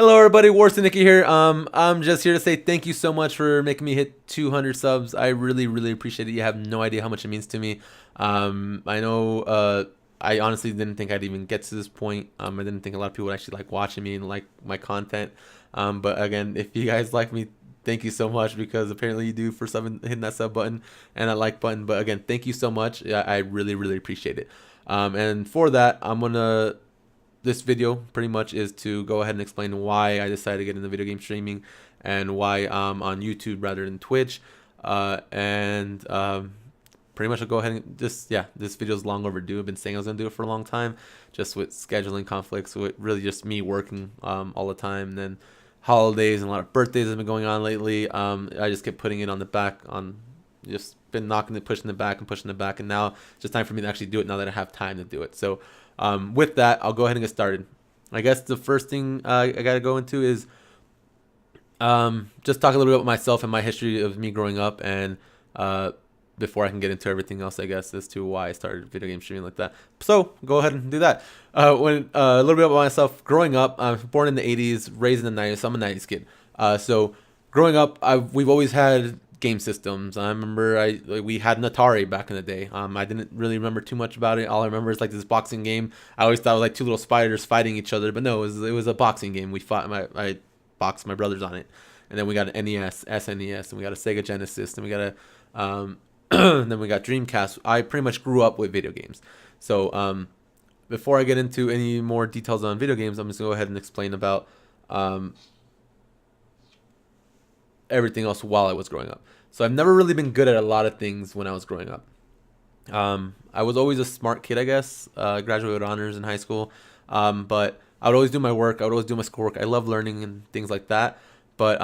Hello, everybody. Warson Nicky here. I'm just here to say thank you so much for making me hit 200 subs. I really, really appreciate it. You have no idea how much it means to me. I know. I honestly didn't think I'd even get to this point. I didn't think a lot of people would actually like watching me and like my content. But again, if you guys like me, thank you so much because apparently you do for hitting that sub button and that like button. But again, thank you so much. I really, really appreciate it. And for that, this video pretty much is to go ahead and explain why I decided to get into video game streaming and why I'm on YouTube rather than Twitch. And pretty much I'll go ahead and this video is long overdue. I've been saying I was going to do it for a long time, just with scheduling conflicts, with really just me working all the time. And then holidays and a lot of birthdays have been going on lately. I just kept putting it on the back just been pushing it back and pushing it back, and now it's just time for me to actually do it now that I have time to do it. So with that, I'll go ahead and get started. I guess the first thing I got to go into is just talk a little bit about myself and my history of me growing up, and before I can get into everything else, I guess, as to why I started video game streaming like that. So go ahead and do that. A little bit about myself. Growing up, I was born in the 80s, raised in the 90s, so I'm a 90s kid. So growing up, we've always had game systems. I remember we had an Atari back in the day. I didn't really remember too much about it. All I remember is like this boxing game. I always thought it was like two little spiders fighting each other, but no, it was a boxing game. I boxed my brothers on it, and then we got an NES, SNES, and we got a Sega Genesis, and we got a then we got Dreamcast. I pretty much grew up with video games. So before I get into any more details on video games, I'm just gonna go ahead and explain about everything else while I was growing up. So I've never really been good at a lot of things when I was growing up. I was always a smart kid, I guess. Graduated with honors in high school, but I would always do my work. I would always do my schoolwork. I love learning and things like that. But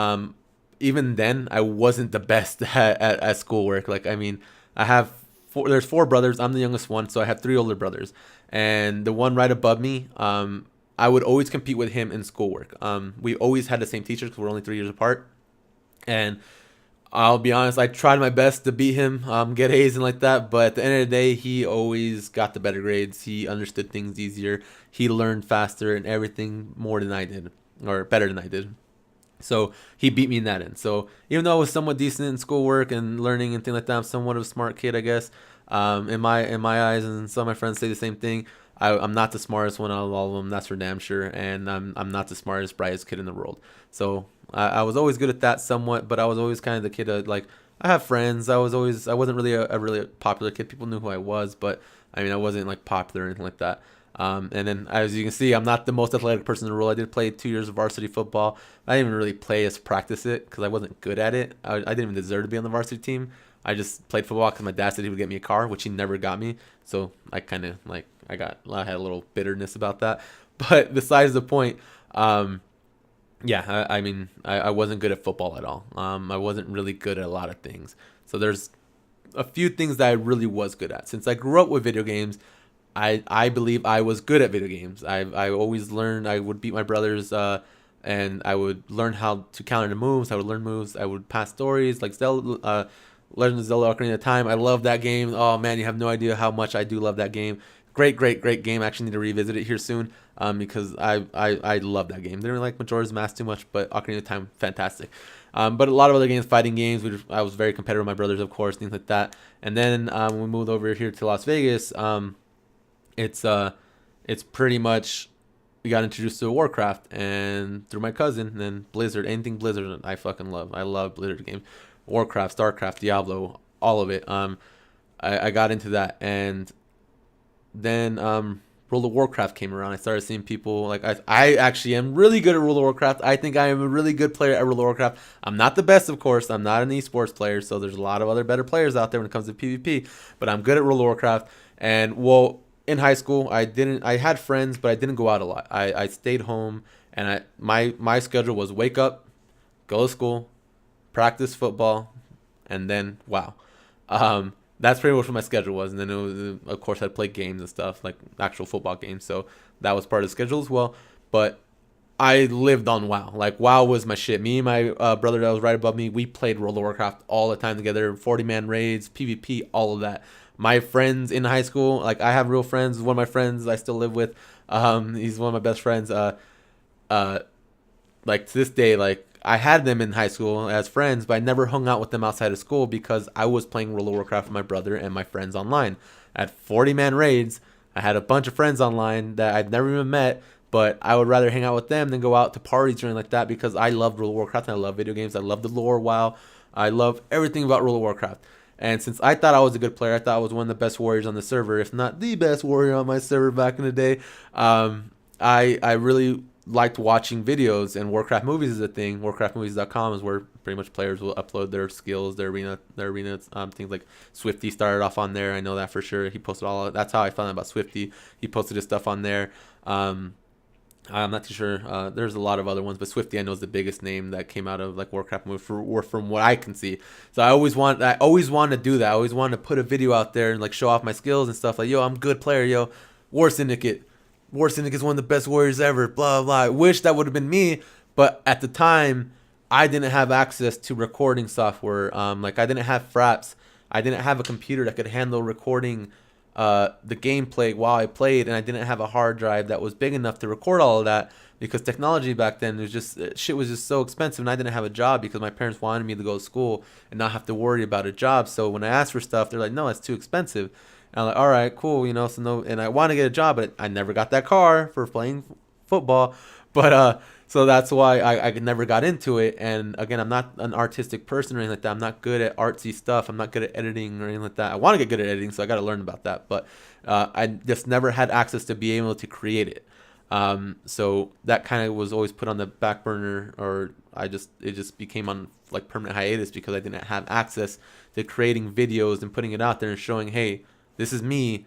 even then, I wasn't the best at schoolwork. Like, I mean, there's four brothers. I'm the youngest one, so I have three older brothers, and the one right above me, I would always compete with him in schoolwork. We always had the same teachers because we're only 3 years apart. And I'll be honest, I tried my best to beat him, get A's and like that. But at the end of the day, he always got the better grades. He understood things easier. He learned faster and everything more than I did, or better than I did. So he beat me in that end. So even though I was somewhat decent in schoolwork and learning and things like that, I'm somewhat of a smart kid, I guess. In my eyes, and some of my friends say the same thing. I'm not the smartest one out of all of them. That's for damn sure. And I'm not the smartest, brightest kid in the world. So I was always good at that somewhat, but I was always kind of the kid that, like, I have friends. I wasn't really a really popular kid. People knew who I was, but I mean, I wasn't like popular or anything like that. And then, as you can see, I'm not the most athletic person in the world. I did play 2 years of varsity football. I didn't even really play as practice it because I wasn't good at it. I didn't even deserve to be on the varsity team. I just played football because my dad said he would get me a car, which he never got me. So I kind of like I had a little bitterness about that. But besides the point, I mean, I wasn't good at football at all. I wasn't really good at a lot of things. So there's a few things that I really was good at. Since I grew up with video games, I believe I was good at video games. I always learned. I would beat my brothers, and I would learn how to counter the moves. I would learn moves. I would pass stories like Zelda, Legend of Zelda: Ocarina of Time. I love that game. Oh man, you have no idea how much I do love that game. Great, great, great game. I actually need to revisit it here soon, because I love that game. Didn't really like Majora's Mask too much, but Ocarina of Time, fantastic. But a lot of other games, fighting games. I was very competitive with my brothers, of course, things like that. And then when we moved over here to Las Vegas, it's pretty much we got introduced to Warcraft and through my cousin, and then Blizzard. Anything Blizzard, I fucking love. I love Blizzard games. Warcraft, Starcraft, Diablo, all of it. I got into that, and then World of Warcraft came around. I started seeing people like I actually am really good at World of Warcraft. I think I am a really good player at World of Warcraft. I'm not the best, of course. I'm not an esports player, so there's a lot of other better players out there when it comes to PvP. But I'm good at World of Warcraft. And well, in high school, I had friends, but I didn't go out a lot. I stayed home, and my schedule was wake up, go to school, practice football, and then wow. That's pretty much what my schedule was. And then it was, of course, I'd play games and stuff, like actual football games. So that was part of the schedule as well. But I lived on WoW. Like, WoW was my shit. Me and my brother that was right above me, we played World of Warcraft all the time together. 40-man raids, PvP, all of that. My friends in high school, like, I have real friends. One of my friends I still live with, he's one of my best friends. like to this day, like I had them in high school as friends, but I never hung out with them outside of school because I was playing World of Warcraft with my brother and my friends online. At 40-man raids, I had a bunch of friends online that I'd never even met, but I would rather hang out with them than go out to parties or anything like that because I love World of Warcraft and I love video games. I love the lore. WoW. I love everything about World of Warcraft. And since I thought I was a good player, I thought I was one of the best warriors on the server, if not the best warrior on my server back in the day. I really liked watching videos, and Warcraft movies is a thing. Warcraftmovies.com is where pretty much players will upload their skills, their arena things like Swifty started off on there. I know that for sure. He posted all of, that's how I found out about Swifty. He posted his stuff on there. I'm not too sure. There's a lot of other ones, but Swifty I know is the biggest name that came out of like Warcraft movie or from what I can see. So I always wanted to do that. I always wanted to put a video out there and like show off my skills and stuff. Like, yo, I'm a good player. Yo, War Syndicate. War Syndicate is one of the best warriors ever. Blah blah. I wish that would have been me, but at the time I didn't have access to recording software. Like I didn't have Fraps. I didn't have a computer that could handle recording the gameplay while I played, and I didn't have a hard drive that was big enough to record all of that because technology back then was just shit was just so expensive, and I didn't have a job because my parents wanted me to go to school and not have to worry about a job. So when I asked for stuff, they're like, "No, it's too expensive." And I'm like, "All right, cool, you know." So no, and I want to get a job, but I never got that car for playing football. But so that's why I never got into it. And again, I'm not an artistic person or anything like that. I'm not good at artsy stuff. I'm not good at editing or anything like that. I want to get good at editing, so I got to learn about that. But I just never had access to be able to create it. So that kind of was always put on the back burner, or it just became on like permanent hiatus because I didn't have access to creating videos and putting it out there and showing, hey, this is me.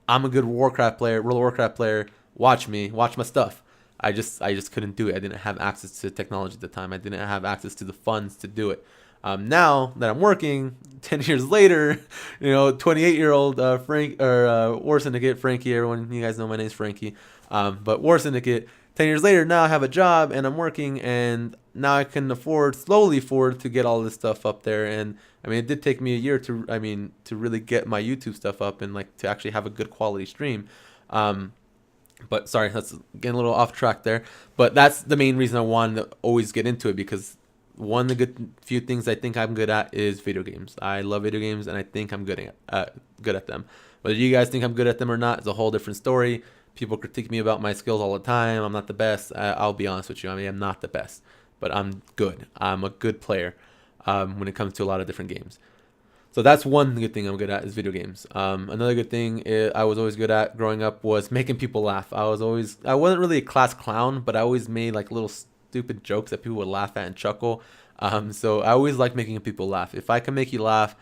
I'm a good Warcraft player, World of Warcraft player. Watch me, watch my stuff. I just couldn't do it. I didn't have access to technology at the time. I didn't have access to the funds to do it. Now that I'm working, 10 years later, 28-year-old Frank or War Syndicate, Frankie. Everyone, you guys know my name's Frankie. But War Syndicate, 10 years later, now I have a job and I'm working, and now I can slowly afford to get all this stuff up there. And I mean, it did take me a year to really get my YouTube stuff up and like to actually have a good quality stream. But sorry, that's getting a little off track there. But that's the main reason I wanted to always get into it, because one of the few things I think I'm good at is video games. I love video games, and I think I'm good at them. Whether you guys think I'm good at them or not is a whole different story. People critique me about my skills all the time. I'm not the best. I'll be honest with you. I mean, I'm not the best, but I'm good. I'm a good player when it comes to a lot of different games. So that's one good thing I'm good at is video games. Another good thing I was always good at growing up was making people laugh. I wasn't really a class clown, but I always made like little stupid jokes that people would laugh at and chuckle. So I always like making people laugh. If I can make you laugh,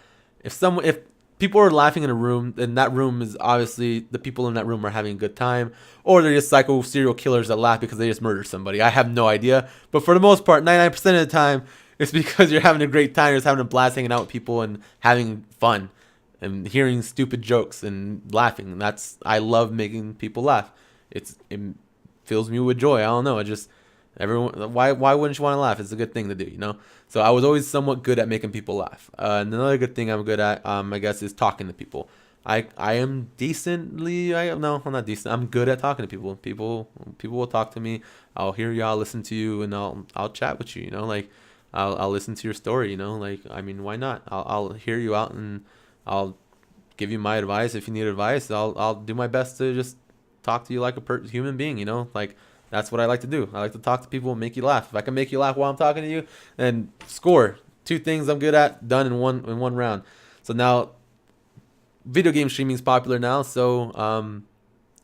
if people are laughing in a room, then that room is obviously the people in that room are having a good time, or they're just psycho serial killers that laugh because they just murdered somebody. I have no idea, but for the most part, 99% of the time, it's because you're having a great time. You're just having a blast hanging out with people and having fun and hearing stupid jokes and laughing. I love making people laugh. It fills me with joy. I don't know. Everyone, why wouldn't you want to laugh? It's a good thing to do, So I was always somewhat good at making people laugh. And another good thing I'm good at, I guess, is talking to people. I'm not decent. I'm good at talking to people. People will talk to me. I'll hear you. I'll listen to you, and I'll chat with you. Like I'll listen to your story. Like, I mean, why not? I'll hear you out, and I'll give you my advice if you need advice. I'll do my best to just talk to you like a human being. Like. That's what I like to do. I like to talk to people and make you laugh. If I can make you laugh while I'm talking to you, then score. 2 things I'm good at, done in one round. So now, video game streaming is popular now. So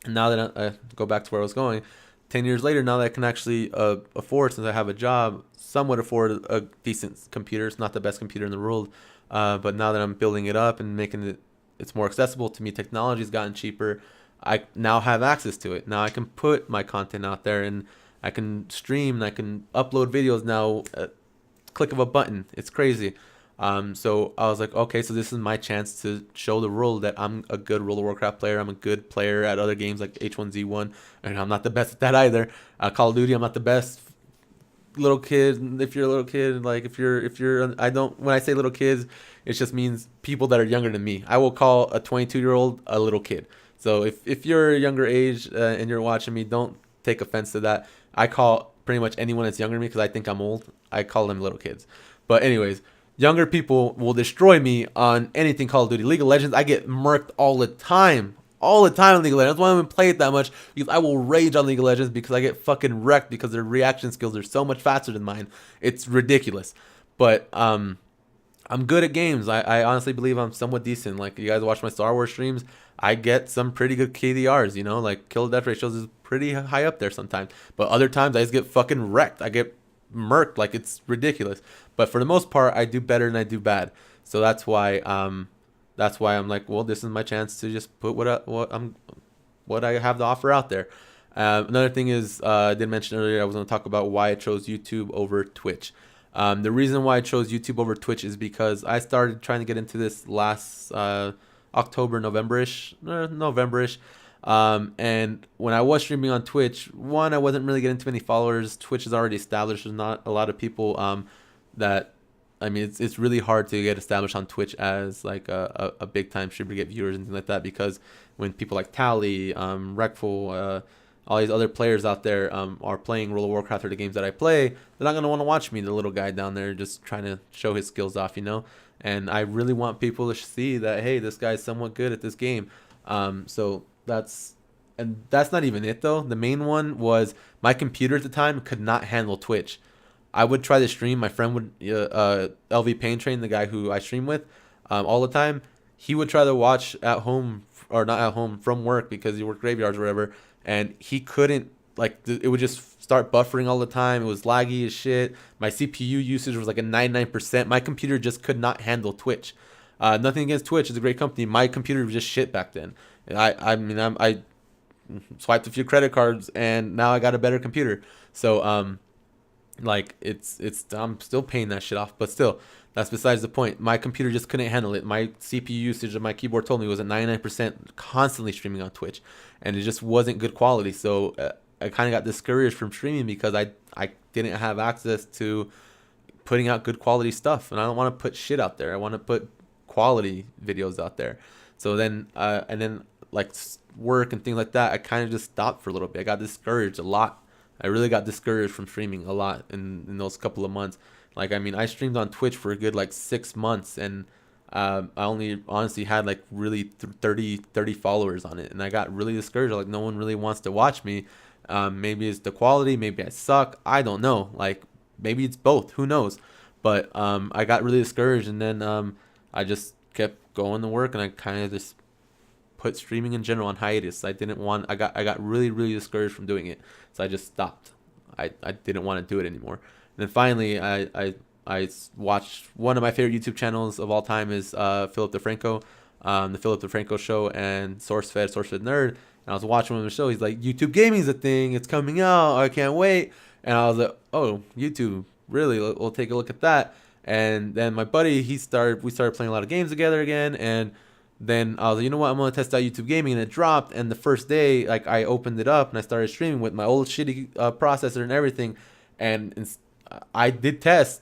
now that I go back to where I was going, 10 years later, now that I can actually afford, since I have a job, somewhat afford a decent computer. It's not the best computer in the world, but now that I'm building it up and making it's more accessible to me, technology's gotten cheaper. I now have access to it. Now I can put my content out there, and I can stream, and I can upload videos now at click of a button. It's crazy. So I was like, okay, so this is my chance to show the world that I'm a good World of Warcraft player. I'm a good player at other games like H1Z1, and I'm not the best at that either. Call of Duty, I'm not the best. Little kid, if you're a little kid, like when I say little kids, it just means people that are younger than me. I will call a 22-year-old a little kid. So if you're a younger age and you're watching me, don't take offense to that. I call pretty much anyone that's younger than me because I think I'm old. I call them little kids. But anyways, younger people will destroy me on anything Call of Duty. League of Legends, I get murked all the time. All the time in League of Legends. That's why I don't even play it that much. Because I will rage on League of Legends because I get fucking wrecked because their reaction skills are so much faster than mine. It's ridiculous. But I'm good at games. I honestly believe I'm somewhat decent. Like, you guys watch my Star Wars streams, I get some pretty good KDRs, you know? Like, kill to death ratios is pretty high up there sometimes. But other times, I just get fucking wrecked. I get murked. Like, it's ridiculous. But for the most part, I do better than I do bad. So that's why I'm like, well, this is my chance to just put what I have to offer out there. Another thing is, I did mention earlier, I was going to talk about why I chose YouTube over Twitch. The reason why I chose YouTube over Twitch is because I started trying to get into this last October, November-ish. And when I was streaming on Twitch, one, I wasn't really getting too many followers. Twitch is already established. There's not a lot of people that, I mean, it's really hard to get established on Twitch as like a big time streamer to get viewers and things like that, because when people like Tally, Wreckful, all these other players out there are playing World of Warcraft or the games that I play, they're not going to want to watch me, the little guy down there just trying to show his skills off, you know? And I really want people to see that, hey, this guy's somewhat good at this game. So that's not even it, though. The main one was my computer at the time could not handle Twitch. I would try to stream. My friend would, LV Pain Train, the guy who I stream with all the time, he would try to watch at home, or not at home, from work, because he worked graveyards or whatever, and he couldn't, like, it would just start buffering all the time. It was laggy as shit. My CPU usage was like a 99%. My computer just could not handle Twitch. Nothing against Twitch. It's a great company. My computer was just shit back then. And I swiped a few credit cards, and now I got a better computer. So, like, I'm still paying that shit off, but still, that's besides the point. My computer just couldn't handle it. My CPU usage of my keyboard told me was at 99%, constantly streaming on Twitch, and it just wasn't good quality. So I kind of got discouraged from streaming because I didn't have access to putting out good quality stuff, and I don't want to put shit out there. I want to put quality videos out there. So then, and then like work and things like that, I kind of just stopped for a little bit. I got discouraged a lot. I really got discouraged from streaming a lot in those couple of months. Like, I mean, I streamed on Twitch for a good like 6 months, and I only honestly had like really 30 followers on it, and I got really discouraged. Like, no one really wants to watch me. Maybe it's the quality, maybe I suck, I don't know. Like, maybe it's both, who knows? But I got really discouraged, and then I just kept going to work, and I kind of just put streaming in general on hiatus. I got really discouraged from doing it, so I just stopped. I didn't want to do it anymore. And then finally, I watched one of my favorite YouTube channels of all time is Philip DeFranco, the Philip DeFranco Show, and SourceFed Nerd. And I was watching one of the show. He's like, YouTube gaming's a thing. It's coming out. I can't wait. And I was like, oh, YouTube, really? We'll take a look at that. And then my buddy, we started playing a lot of games together again, and then I was like, you know what, I'm going to test out YouTube gaming, and it dropped, and the first day, like, I opened it up, and I started streaming with my old shitty processor and everything, and I did test.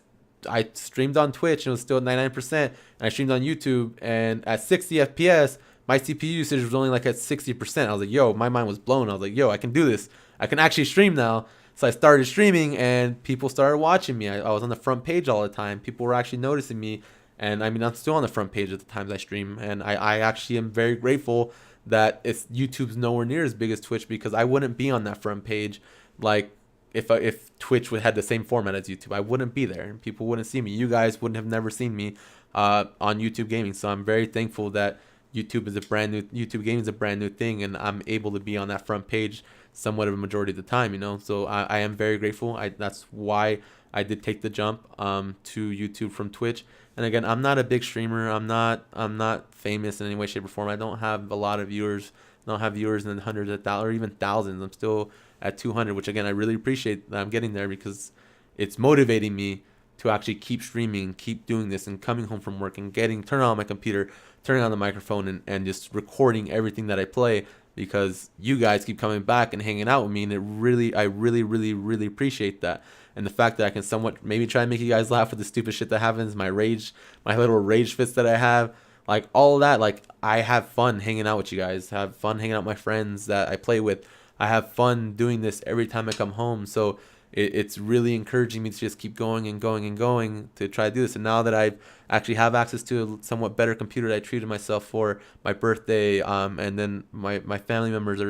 I streamed on Twitch, and it was still at 99%, and I streamed on YouTube, and at 60 FPS, my CPU usage was only, like, at 60%. I was like, yo, my mind was blown. I was like, yo, I can do this. I can actually stream now. So I started streaming, and people started watching me. I was on the front page all the time. People were actually noticing me. And I mean, I'm still on the front page at the times I stream, and I actually am very grateful that YouTube's nowhere near as big as Twitch, because I wouldn't be on that front page. Like, if Twitch had the same format as YouTube, I wouldn't be there, and people wouldn't see me. You guys wouldn't have never seen me on YouTube Gaming. So I'm very thankful that YouTube Gaming is a brand new thing, and I'm able to be on that front page somewhat of a majority of the time, you know. So I am very grateful. That's why I did take the jump to YouTube from Twitch. And again, I'm not a big streamer. I'm not famous in any way, shape, or form. I don't have a lot of viewers. I don't have viewers in the hundreds of thousands or even thousands. I'm still at 200, which again, I really appreciate that I'm getting there, because it's motivating me to actually keep streaming, keep doing this, and coming home from work and turning on my computer, turning on the microphone, and just recording everything that I play, because you guys keep coming back and hanging out with me, and I really appreciate that. And the fact that I can somewhat maybe try and make you guys laugh with the stupid shit that happens, my little rage fits that I have, like all of that, like I have fun hanging out with you guys, have fun hanging out with my friends that I play with. I have fun doing this every time I come home. So it's really encouraging me to just keep going and going and going to try to do this. And now that I actually have access to a somewhat better computer that I treated myself for my birthday, and then my family members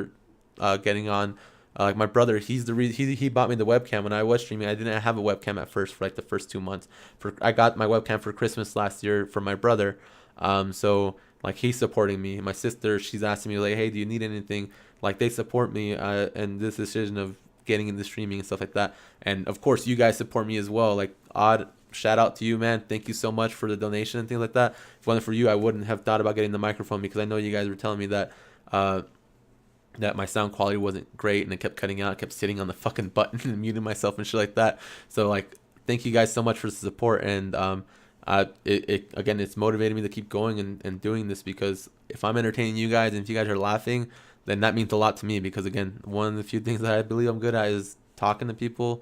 are getting on. Like my brother, he's the reason he bought me the webcam when I was streaming. I didn't have a webcam at first for like the first 2 months. I got my webcam for Christmas last year from my brother. So like he's supporting me. My sister, she's asking me like, hey, do you need anything? Like they support me and this decision of getting into streaming and stuff like that. And of course, you guys support me as well. Like Odd, shout out to you, man. Thank you so much for the donation and things like that. If it wasn't for you, I wouldn't have thought about getting the microphone because I know you guys were telling me that. That my sound quality wasn't great and it kept cutting out. I kept sitting on the fucking button and muting myself and shit like that. So like, thank you guys so much for the support. And again, it's motivated me to keep going and doing this, because if I'm entertaining you guys and if you guys are laughing, then that means a lot to me. Because again, one of the few things that I believe I'm good at is talking to people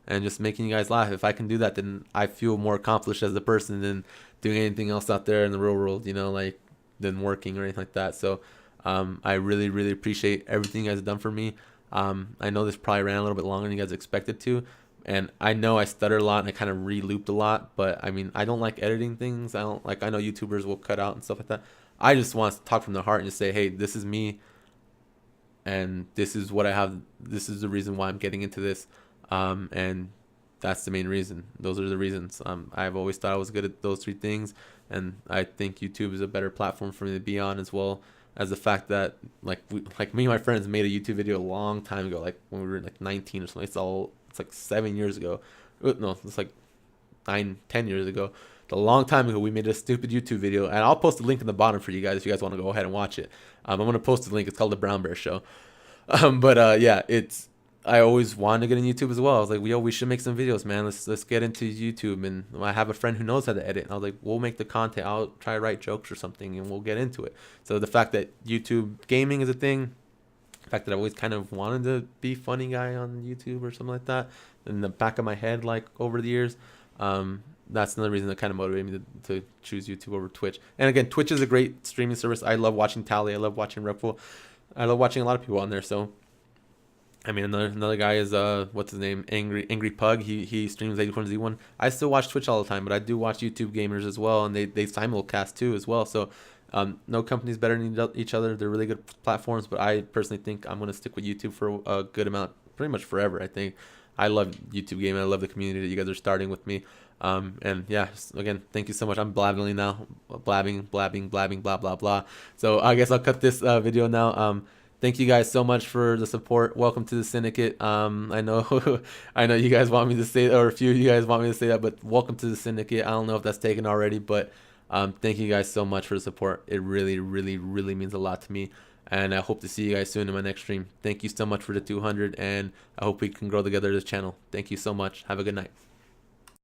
and just making you guys laugh. If I can do that, then I feel more accomplished as a person than doing anything else out there in the real world, like than working or anything like that. So I really, really appreciate everything you guys have done for me. I know this probably ran a little bit longer than you guys expected to. And I know I stutter a lot and I kind of re-looped a lot. But, I mean, I don't like editing things. I know YouTubers will cut out and stuff like that. I just want to talk from the heart and just say, hey, this is me. And this is what I have. This is the reason why I'm getting into this. And that's the main reason. Those are the reasons. I've always thought I was good at those three things. And I think YouTube is a better platform for me to be on, as well as the fact that like me and my friends made a YouTube video a long time ago, like when we were like 19 or something. It's like 7 years ago. No, it's like 9-10 years ago. A long time ago, we made a stupid YouTube video, and I'll post a link in the bottom for you guys if you guys want to go ahead and watch it. I'm gonna post the link. It's called The Brown Bear Show. Yeah, I always wanted to get in YouTube as well. I was like, yo, we should make some videos, man. Let's get into YouTube. And I have a friend who knows how to edit. And I was like, we'll make the content. I'll try to write jokes or something, and we'll get into it. So the fact that YouTube gaming is a thing, the fact that I always kind of wanted to be funny guy on YouTube or something like that, in the back of my head, like over the years, that's another reason that kind of motivated me to choose YouTube over Twitch. And again, Twitch is a great streaming service. I love watching Tally. I love watching Repful. I love watching a lot of people on there. So I mean, another guy is what's his name? Angry Pug. He streams 81Z1. I still watch Twitch all the time, but I do watch YouTube gamers as well, and they simulcast too as well. So no company's better than each other. They're really good platforms, but I personally think I'm gonna stick with YouTube for a good amount, pretty much forever. I think I love YouTube gaming. I love the community that you guys are starting with me. And yeah, again, thank you so much. I'm blabbing now, blabbing, blah blah blah. So I guess I'll cut this video now. Thank you guys so much for the support. Welcome to the syndicate. I know I know you guys want me to say that, or a few of you guys want me to say that, but welcome to the syndicate. I don't know if that's taken already, but thank you guys so much for the support. It really, really, really means a lot to me. And I hope to see you guys soon in my next stream. Thank you so much for the 200, and I hope we can grow together this channel. Thank you so much. Have a good night.